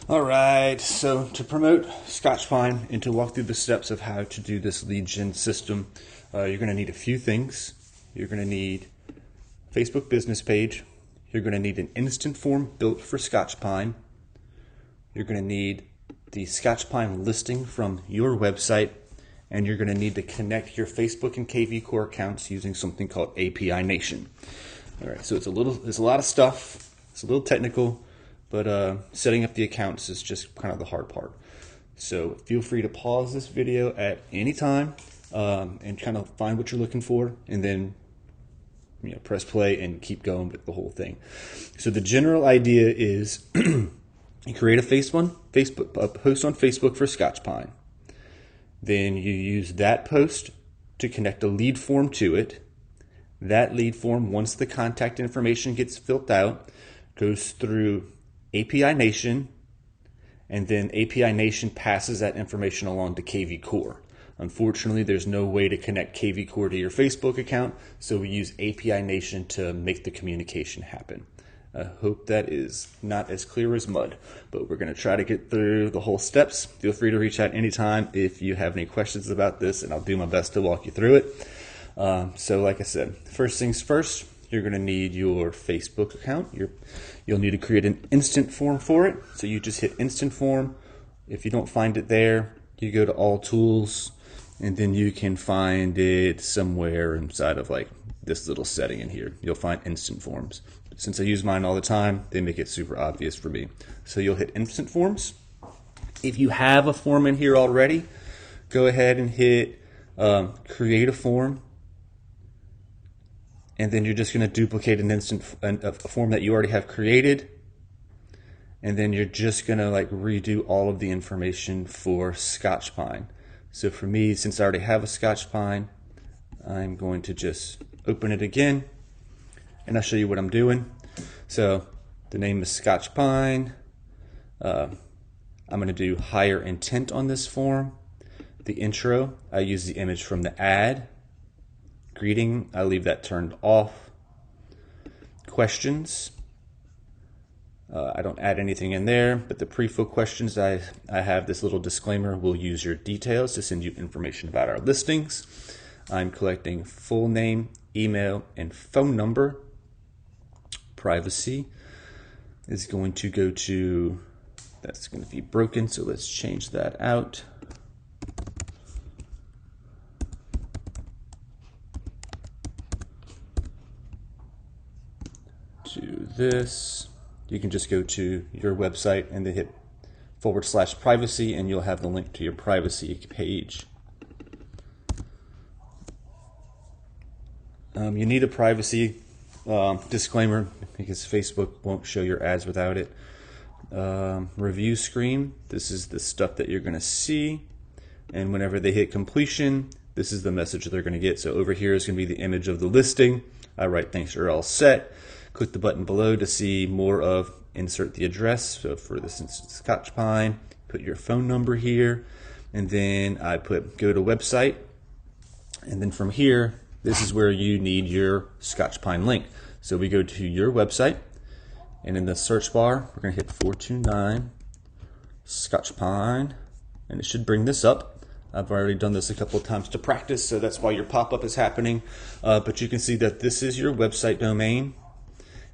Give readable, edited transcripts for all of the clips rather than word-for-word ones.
All right, so to promote Scotch Pine and to walk through the steps of how to do this lead gen system, you're going to need a few things. You're going to need a Facebook business page. You're going to need an instant form built for Scotch Pine. You're going to need the Scotch Pine listing from your website, and you're going to need to connect your Facebook and KV Core accounts using something called API Nation. All right, so it's a lot of stuff. It's a little technical, but setting up the accounts is just kind of the hard part. So feel free to pause this video at any time and kind of find what you're looking for, and then press play and keep going with the whole thing. So the general idea is you create a post on Facebook for Scotch Pine. Then you use that post to connect a lead form to it. That lead form, once the contact information gets filled out, goes through API Nation, and then API Nation passes that information along to KV Core. Unfortunately, there's no way to connect KV Core to your Facebook account, so we use API Nation to make the communication happen. I hope that is not as clear as mud, but we're going to try to get through the whole steps. Feel free to reach out anytime if you have any questions about this, and I'll do my best to walk you through it. So like I said, first things first, you're going to need your Facebook account. You'll need to create an instant form for it. So you just hit instant form. If you don't find it there, you go to all tools, and then you can find it somewhere inside of like this little setting in here. You'll find instant forms. Since I use mine all the time, they make it super obvious for me. So you'll hit instant forms. If you have a form in here already, go ahead and hit create a form. And then you're just going to duplicate a form that you already have created. And then you're just going to redo all of the information for Scotch Pine. So for me, since I already have a Scotch Pine, I'm going to just open it again, and I'll show you what I'm doing. So the name is Scotch Pine. I'm going to do higher intent on this form. The intro, I use the image from the ad. Greeting, I leave that turned off. Questions, I don't add anything in there, but the pre-fill questions, I have this little disclaimer: we'll use your details to send you information about our listings. I'm collecting full name, email, and phone number. Privacy is going to go to, that's going to be broken, so let's change that out. To this, you can just go to your website and then hit /privacy, and you'll have the link to your privacy page. You need a privacy disclaimer because Facebook won't show your ads without it. Review screen, this is the stuff that you're going to see, and whenever they hit completion, this is the message that they're going to get. So over here is going to be the image of the listing. I write thanks, you're all set. Click the button below to see more of insert the address. So for this instance, Scotch Pine, put your phone number here, and then I put go to website, and then from here, this is where you need your Scotch Pine link. So we go to your website, and in the search bar, we're going to hit 429 Scotch Pine, and it should bring this up. I've already done this a couple of times to practice, so that's why your pop-up is happening. But you can see that this is your website domain.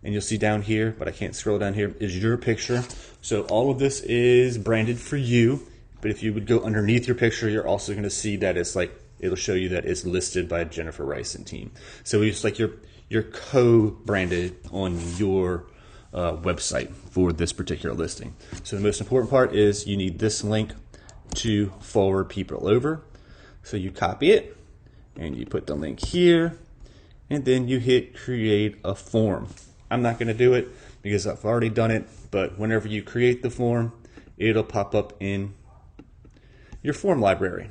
And you'll see down here, but I can't scroll down here, is your picture. So all of this is branded for you. But if you would go underneath your picture, you're also going to see that it's it'll show you that it's listed by Jennifer Rice and team. So it's like you're co-branded on your website for this particular listing. So the most important part is you need this link to forward people over. So you copy it, and you put the link here, and then you hit create a form. I'm not going to do it because I've already done it, but whenever you create the form, it'll pop up in your form library.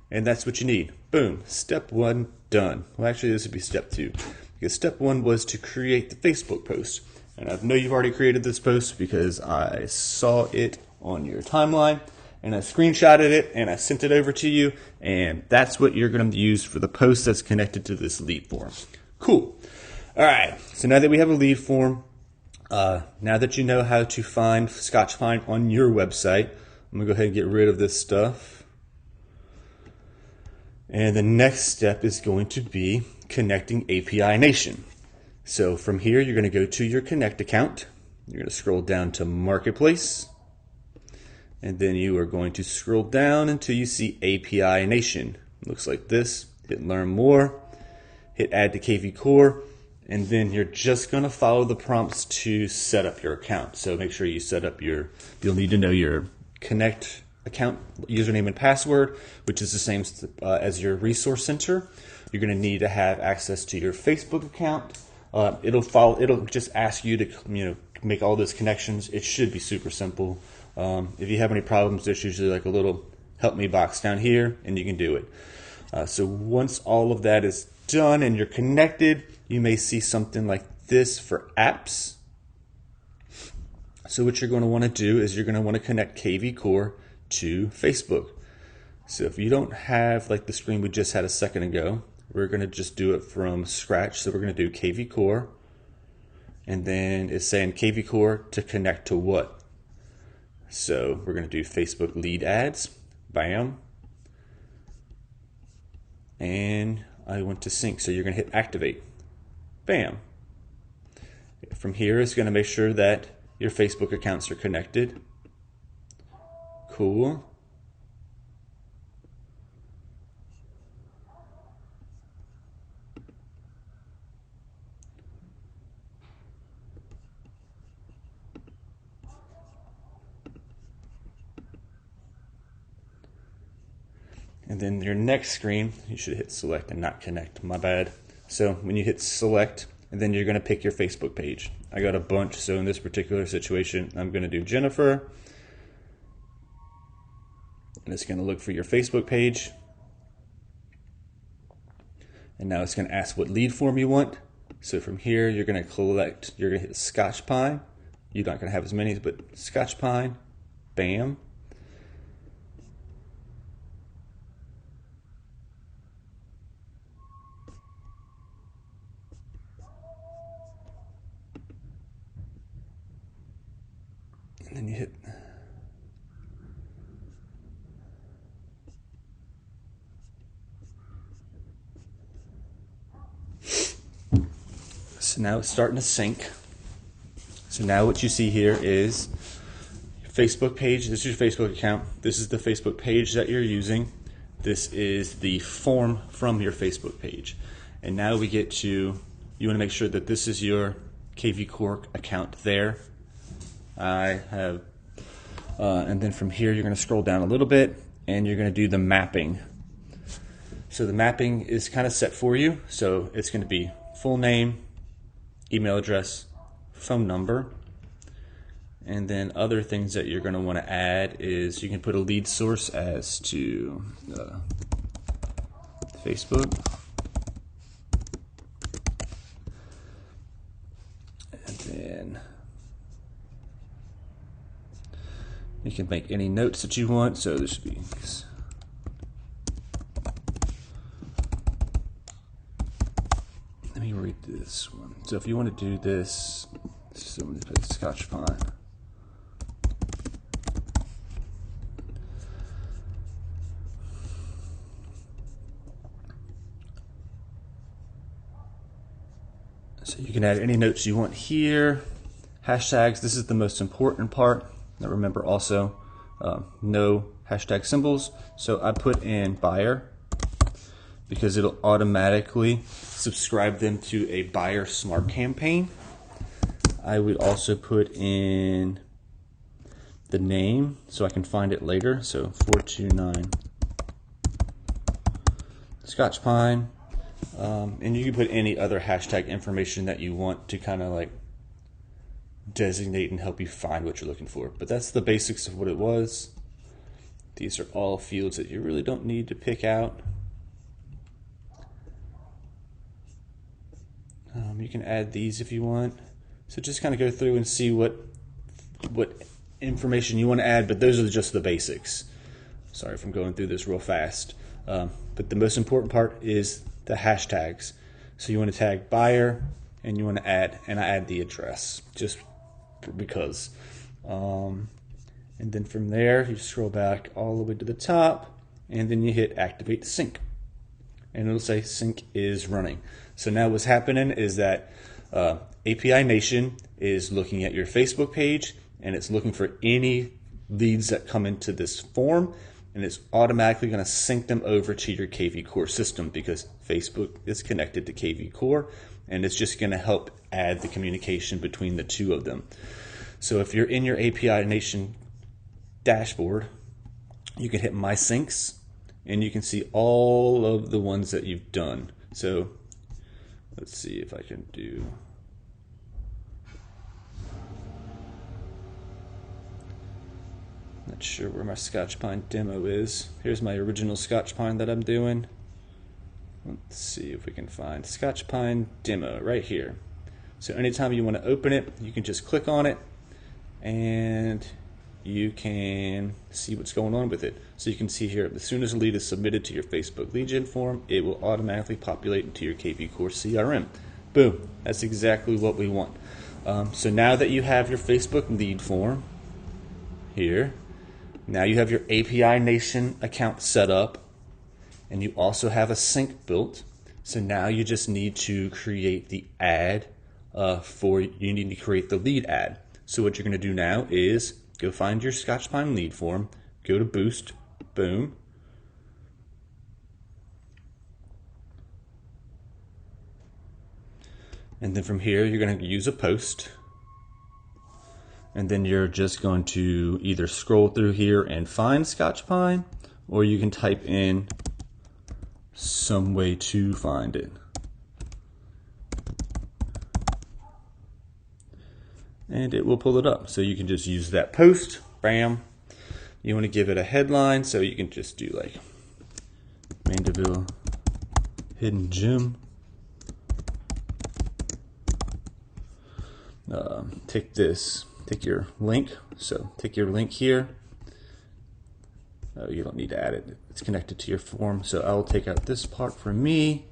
And that's what you need. Boom. Step one, done. Well, actually, this would be step two, because step one was to create the Facebook post. And I know you've already created this post because I saw it on your timeline, and I screenshotted it, and I sent it over to you, and that's what you're going to use for the post that's connected to this lead form. Cool. All right, so now that we have a lead form, Now that you know how to find Scotch Pine on your website, I'm going to go ahead and get rid of this stuff. And the next step is going to be connecting API Nation. So from here, you're going to go to your Connect account. You're going to scroll down to Marketplace. And then you are going to scroll down until you see API Nation. It looks like this. Hit Learn More. Hit Add to KV Core. And then you're just going to follow the prompts to set up your account. So make sure you set up you'll need to know your Connect account username and password, which is the same as your resource center. You're going to need to have access to your Facebook account. It'll just ask you to make all those connections. It should be super simple. If you have any problems, there's usually like a little help me box down here, and you can do it. So once all of that is done and you're connected, you may see something like this for apps. So what you're going to want to do is you're going to want to connect KV Core to Facebook. So if you don't have like the screen we just had a second ago, we're going to just do it from scratch. So we're going to do KV Core, and then it's saying KV Core to connect to what? So we're going to do Facebook lead ads. Bam. And I want to sync. So you're going to hit activate. Bam. From here, it's going to make sure that your Facebook accounts are connected. Cool. And then your next screen, you should hit select and not connect, my bad. So when you hit select, and then you're going to pick your Facebook page. I got a bunch, so in this particular situation, I'm going to do Jennifer. And it's going to look for your Facebook page. And now it's going to ask what lead form you want. So from here, you're going to you're going to hit Scotch Pine. You're not going to have as many, but Scotch Pine, bam. And then you hit so now it's starting to sync. So now what you see here is your Facebook page. This is your Facebook account. This is the Facebook page that you're using. This is the form from your Facebook page. And now we get to, you want to make sure that this is your KV Core account there. I have, and then from here you're going to scroll down a little bit and you're going to do the mapping. So the mapping is kind of set for you. So it's going to be full name, email address, phone number, and then other things that you're going to want to add is you can put a lead source as to Facebook. And then you can make any notes that you want. So this should be let me read this one. So if you want to do this, so I'm going to put Scotch Pine. So you can add any notes you want here. Hashtags, this is the most important part. Now remember also, no hashtag symbols. So I put in buyer because it'll automatically subscribe them to a buyer smart campaign. I would also put in the name so I can find it later. So 429 Scotch Pine. And you can put any other hashtag information that you want to kind of like designate and help you find what you're looking for. But that's the basics of what it was. These are all fields that you really don't need to pick out. You can add these if you want. So just kind of go through and see what information you want to add, but those are just the basics. Sorry if I'm going through this real fast. But the most important part is the hashtags. So you want to tag buyer and you want to add, and I add the address. Just because. And then from there, you scroll back all the way to the top, and then you hit activate sync. And it'll say sync is running. So now what's happening is that API Nation is looking at your Facebook page, and it's looking for any leads that come into this form, and it's automatically going to sync them over to your KV Core system because Facebook is connected to KV Core, and it's just going to help add the communication between the two of them. So if you're in your API Nation dashboard, you can hit My Syncs, and you can see all of the ones that you've done. So let's see if I can do. Not sure where my Scotch Pine demo is. Here's my original Scotch Pine that I'm doing. Let's see if we can find Scotch Pine demo right here. So anytime you want to open it, you can just click on it and you can see what's going on with it. So you can see here, as soon as a lead is submitted to your Facebook lead gen form, it will automatically populate into your KV Core CRM. Boom, that's exactly what we want. So now that you have your Facebook lead form here, now you have your API Nation account set up, and you also have a sync built. So now you just need to create the ad you need to create the lead ad. So what you're going to do now is go find your Scotch Pine lead form, go to Boost, boom. And then from here, you're going to use a post. And then you're just going to either scroll through here and find Scotch Pine, or you can type in some way to find it. And it will pull it up. So you can just use that post, bam. You want to give it a headline, so you can just do like Mandeville Hidden Gem. Take your link. So take your link here. You don't need to add it. It's connected to your form. So I'll take out this part for me.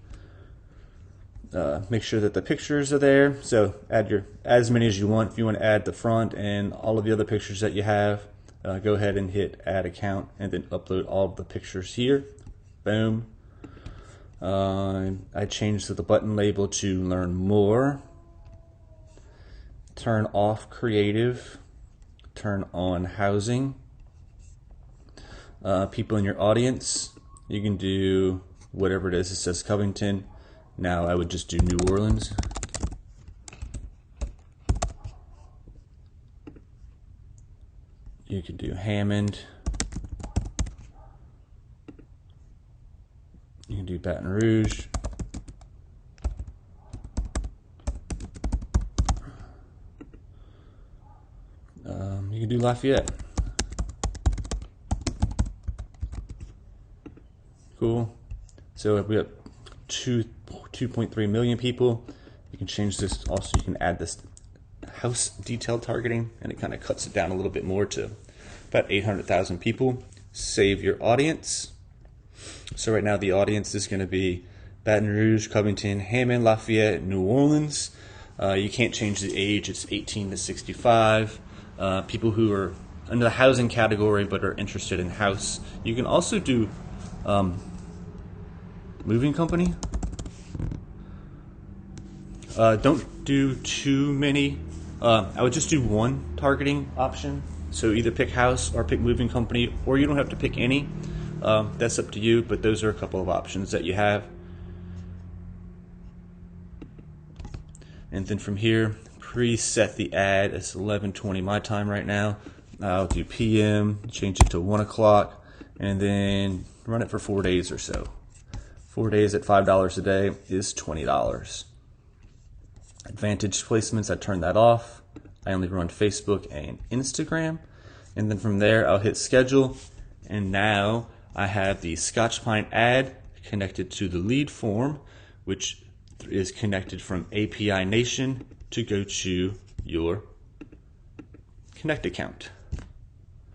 Make sure that the pictures are there. So add as many as you want. If you want to add the front and all of the other pictures that you have, go ahead and hit add account and then upload all of the pictures here. Boom. I changed the button label to learn more. Turn off creative. Turn on housing. People in your audience, you can do whatever it is. It says Covington. Now I would just do New Orleans. You could do Hammond. You can do Baton Rouge. You can do Lafayette. Cool. So if we have 2.3 million people, you can change this. Also, you can add this house detail targeting, and it kind of cuts it down a little bit more to about 800,000 people. Save your audience. So right now the audience is going to be Baton Rouge, Covington, Hammond, Lafayette, New Orleans. You can't change the age. It's 18 to 65. People who are under the housing category but are interested in house. You can also do moving company. Don't do too many. I would just do one targeting option. So either pick house or pick moving company, or you don't have to pick any. That's up to you, but those are a couple of options that you have. And then from here, preset the ad. It's 11:20 my time right now. I'll do PM, change it to 1 o'clock, and then run it for 4 days or so. 4 days at $5 a day is $20. Advantage placements, I turn that off. I only run Facebook and Instagram. And then from there, I'll hit schedule. And now I have the Scotch Pine ad connected to the lead form, which is connected from API Nation to go to your Connect account.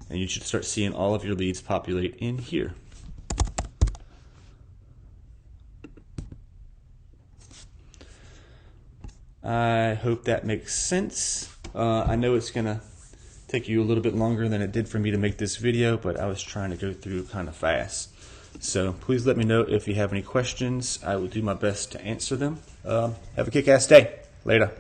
And you should start seeing all of your leads populate in here. I hope that makes sense. I know it's going to take you a little bit longer than it did for me to make this video, but I was trying to go through kind of fast. So please let me know if you have any questions. I will do my best to answer them. Have a kick-ass day. Later.